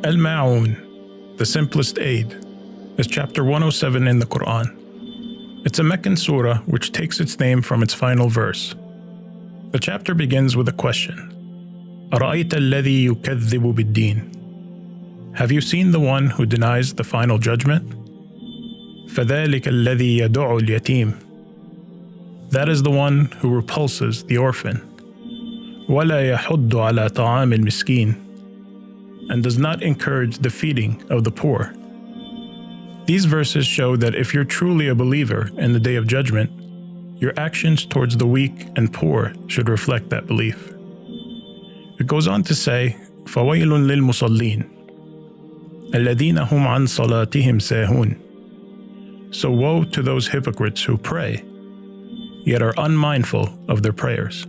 Al-Mâ'ûn, the simplest aid, is chapter 107 in the Quran. It's a Meccan surah which takes its name from its final verse. The chapter begins with a question. أَرَأَيْتَ الَّذِي يُكَذِّبُ بِالدِّينِ? Have you seen the one who denies the final judgment? فَذَلِكَ الَّذِي يَدُعُ الْيَتِيمَ. That is the one who repulses the orphan. وَلَا يَحُضُّ عَلَى طَعَامِ الْمِسْكِينِ, and does not encourage the feeding of the poor. These verses show that if you're truly a believer in the Day of Judgment, your actions towards the weak and poor should reflect that belief. It goes on to say, فَوَيْلٌ لِلْمُصَلِّينَ الَّذِينَ هُمْ عَنْ صَلَاتِهِمْ سَاهُونَ. So woe to those hypocrites who pray, yet are unmindful of their prayers.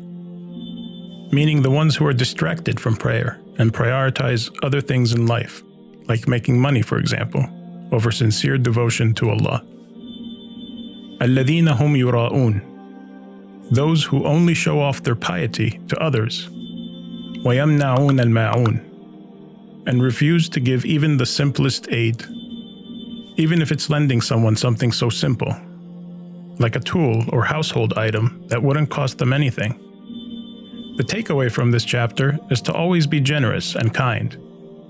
Meaning the ones who are distracted from prayer and prioritize other things in life, like making money, for example, over sincere devotion to Allah. الَّذِينَ هُمْ يُرَاءُونَ. Those who only show off their piety to others. وَيَمْنَعُونَ الْمَاعُونَ. And refuse to give even the simplest aid, even if it's lending someone something so simple, like a tool or household item that wouldn't cost them anything. The takeaway from this chapter is to always be generous and kind,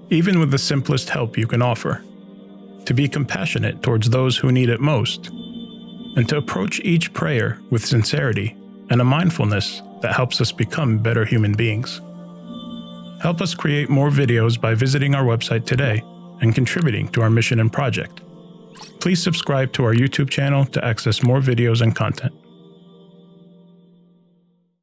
even with the simplest help you can offer, to be compassionate towards those who need it most, and to approach each prayer with sincerity and a mindfulness that helps us become better human beings. Help us create more videos by visiting our website today and contributing to our mission and project. Please subscribe to our YouTube channel to access more videos and content.